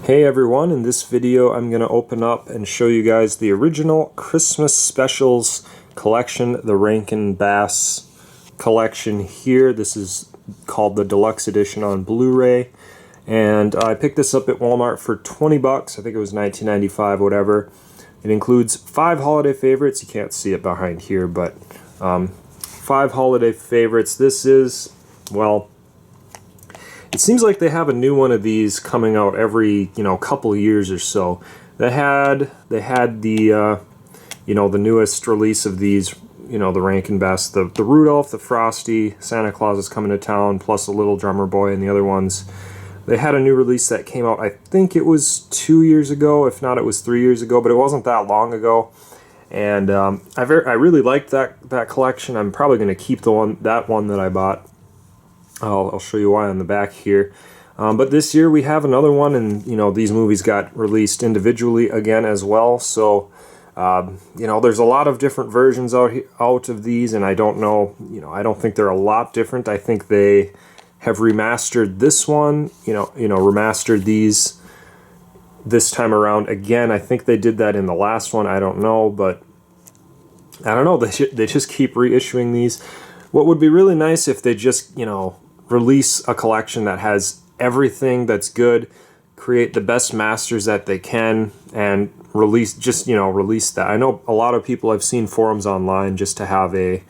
Hey everyone, in this video I'm going to open up and show you guys the original Christmas Specials collection, the Rankin Bass collection here. This is called the Deluxe Edition on Blu-ray, and I picked this up at Walmart for 20 bucks. I think it was $19.95, whatever. It includes 5 holiday favorites. You can't see it behind here, but 5 holiday favorites. This is, well, it seems like they have a new one of these coming out every, couple of years or so. They had the, the newest release of these, the Rankin Bass, the Rudolph, the Frosty, Santa Claus is Coming to Town, plus a Little Drummer Boy and the other ones. They had a new release that came out, I think it was 2 years ago, if not it was 3 years ago, but it wasn't that long ago. And I really liked that collection. I'm probably going to keep that one that I bought. I'll show you why on the back here. But this year we have another one, and these movies got released individually again as well. So there's a lot of different versions out of these, and I don't know. I don't think they're a lot different. I think they have remastered this one. Remastered these this time around again. I think they did that in the last one. I don't know, but I don't know. They just keep reissuing these. What would be really nice if they just release a collection that has everything that's good, create the best masters that they can, and release that. I know a lot of people, I've seen forums online just to have a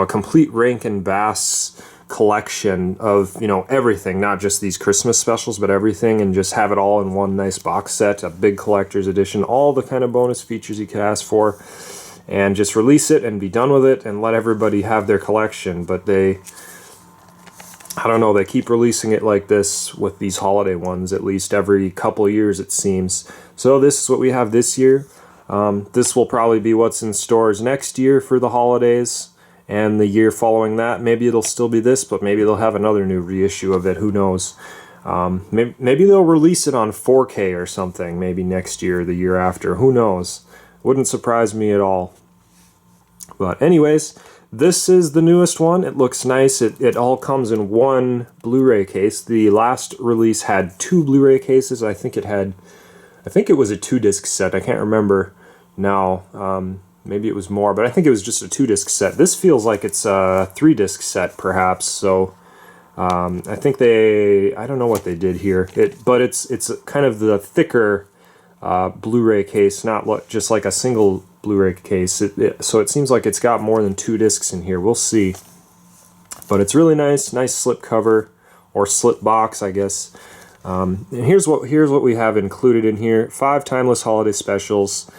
complete Rankin Bass collection of everything, not just these Christmas specials, but everything, and just have it all in one nice box set, a big collector's edition, all the kind of bonus features you could ask for, and just release it and be done with it and let everybody have their collection. But I don't know, they keep releasing it like this with these holiday ones, at least every couple of years it seems. So this is what we have this year. This will probably be what's in stores next year for the holidays, and the year following that, maybe it'll still be this, but maybe they'll have another new reissue of it, who knows. Maybe they'll release it on 4K or something, maybe next year or the year after, who knows. Wouldn't surprise me at all. But anyways, this is the newest one. It looks nice. It all comes in one Blu-ray case. The last release had 2 Blu-ray cases. I think it was a 2-disc set. I can't remember now. Maybe it was more, but I think it was just a 2-disc set. This feels like it's a 3-disc set, perhaps. So I think I don't know what they did here. But it's kind of the thicker Blu-ray case, not just like a single Blu-ray case. So it seems like it's got more than 2 discs in here. We'll see. But it's really nice slip cover, or slip box, I guess. And here's what we have included in here. 5 timeless holiday specials.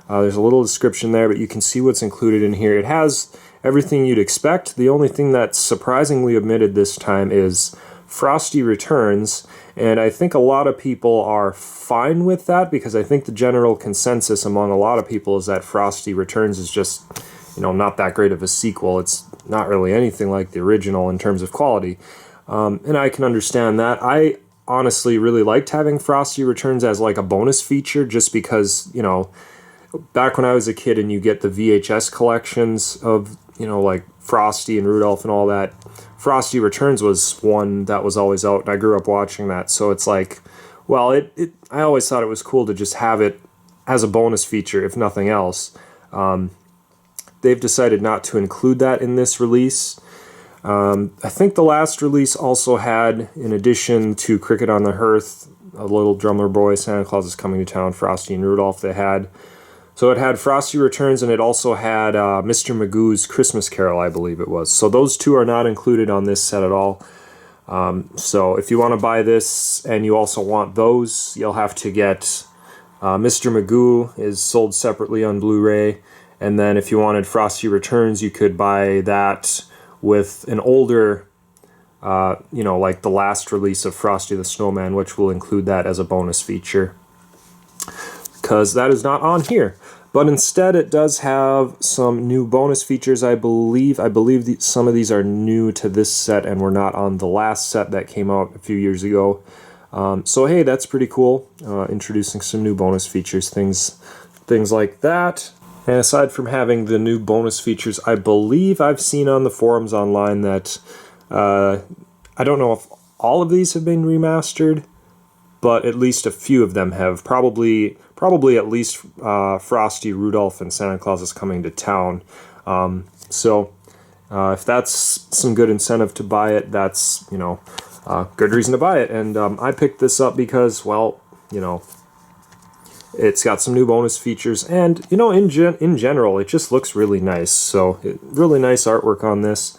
There's a little description there, but you can see what's included in here. It has everything you'd expect. The only thing that's surprisingly omitted this time is Frosty Returns, and I think a lot of people are fine with that, because I think the general consensus among a lot of people is that Frosty Returns is just, not that great of a sequel. It's not really anything like the original in terms of quality, and I can understand that. I honestly really liked having Frosty Returns as like a bonus feature, just because, back when I was a kid and you get the VHS collections of, like Frosty and Rudolph and all that, Frosty Returns was one that was always out, and I grew up watching that. So it's like, well, I always thought it was cool to just have it as a bonus feature, if nothing else. They've decided not to include that in this release. I think the last release also had, in addition to Cricket on the Hearth, A Little Drummer Boy, Santa Claus is Coming to Town, Frosty and Rudolph, so it had Frosty Returns, and it also had Mr. Magoo's Christmas Carol, I believe it was. So those 2 are not included on this set at all. So if you want to buy this and you also want those, you'll have to get Mr. Magoo is sold separately on Blu-ray. And then if you wanted Frosty Returns, you could buy that with an older, like the last release of Frosty the Snowman, which will include that as a bonus feature, because that is not on here. But instead it does have some new bonus features, I believe. Some of these are new to this set and were not on the last set that came out a few years ago. So hey, that's pretty cool. Introducing some new bonus features, things like that. And aside from having the new bonus features, I believe I've seen on the forums online that I don't know if all of these have been remastered, but at least a few of them have. Probably at least Frosty, Rudolph, and Santa Claus is Coming to Town. If that's some good incentive to buy it, that's, you know, good reason to buy it. And I picked this up because, well, you know, it's got some new bonus features, and, you know, in general, it just looks really nice. So, really nice artwork on this.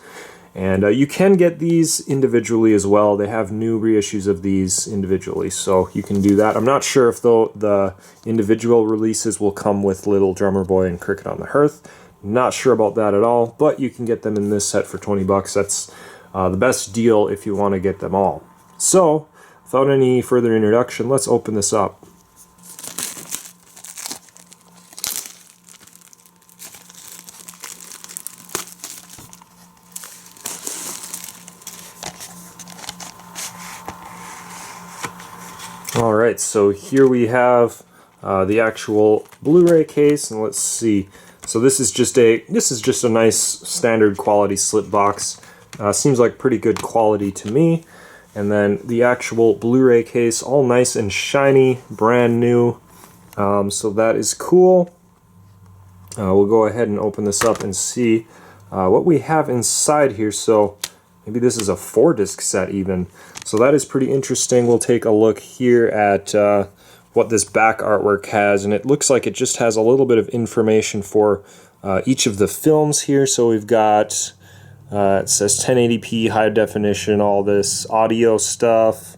And you can get these individually as well. They have new reissues of these individually, so you can do that. I'm not sure if the individual releases will come with Little Drummer Boy and Cricket on the Hearth. Not sure about that at all, but you can get them in this set for 20 bucks. That's the best deal if you want to get them all. So, without any further introduction, let's open this up. Alright, so here we have the actual Blu-ray case, and let's see. So this is just a nice standard quality slip box. Seems like pretty good quality to me. And then the actual Blu-ray case, all nice and shiny, brand new. So that is cool. We'll go ahead and open this up and see what we have inside here. So maybe this is a 4-disc set even. So that is pretty interesting. We'll take a look here at what this back artwork has, and it looks like it just has a little bit of information for each of the films here. So we've got, it says 1080p, high definition, all this audio stuff,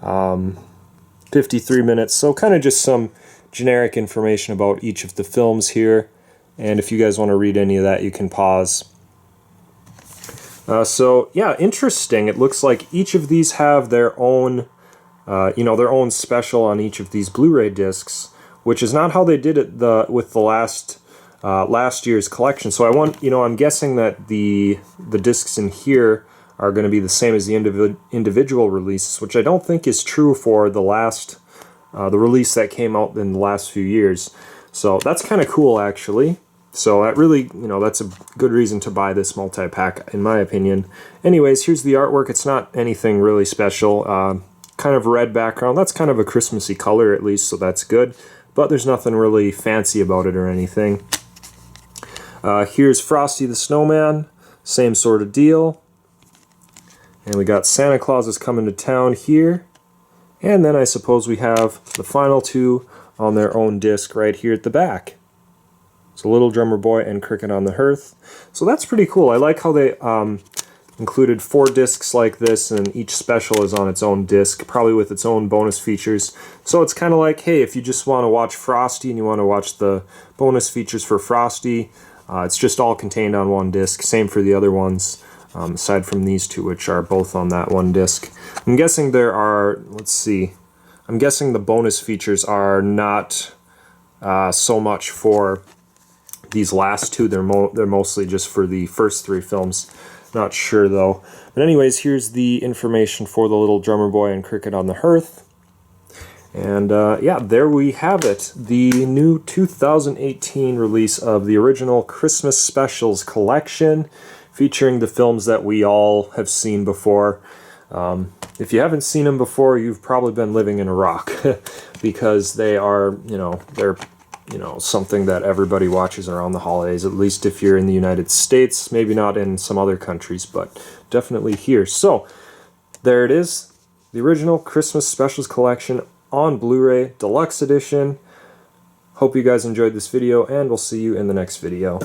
53 minutes, so kind of just some generic information about each of the films here, and if you guys want to read any of that, you can pause. So yeah, interesting. It looks like each of these have their own you know, their own special on each of these Blu-ray discs, which is not how they did it with the last year's collection. So I'm guessing that the discs in here are going to be the same as the individual releases, which I don't think is true for the release that came out in the last few years. So that's kind of cool, actually. So that really, you know, that's a good reason to buy this multi-pack, in my opinion. Anyways, here's the artwork. It's not anything really special. Kind of red background. That's kind of a Christmassy color, at least, so that's good. But there's nothing really fancy about it or anything. Here's Frosty the Snowman. Same sort of deal. And we got Santa Claus is Coming to Town here. And then I suppose we have the final two on their own disc right here at the back. So Little Drummer Boy and Cricket on the Hearth. So that's pretty cool. I like how they included 4 discs like this, and each special is on its own disc, probably with its own bonus features. So it's kind of like, hey, if you just want to watch Frosty and you want to watch the bonus features for Frosty, it's just all contained on one disc. Same for the other ones, aside from these two, which are both on that one disc. I'm guessing there are, let's see, I'm guessing the bonus features are not so much for these last two. They're mostly just for the first 3 films. Not sure though. But anyways, here's the information for the Little Drummer Boy and Cricket on the Hearth. And yeah, there we have it. The new 2018 release of the original Christmas Specials collection, featuring the films that we all have seen before. If you haven't seen them before, you've probably been living in a rock, because they are, they're something that everybody watches around the holidays, at least if you're in the United States, maybe not in some other countries, but definitely here. So, there it is, the original Christmas Specials collection on Blu-ray, Deluxe Edition. Hope you guys enjoyed this video, and we'll see you in the next video.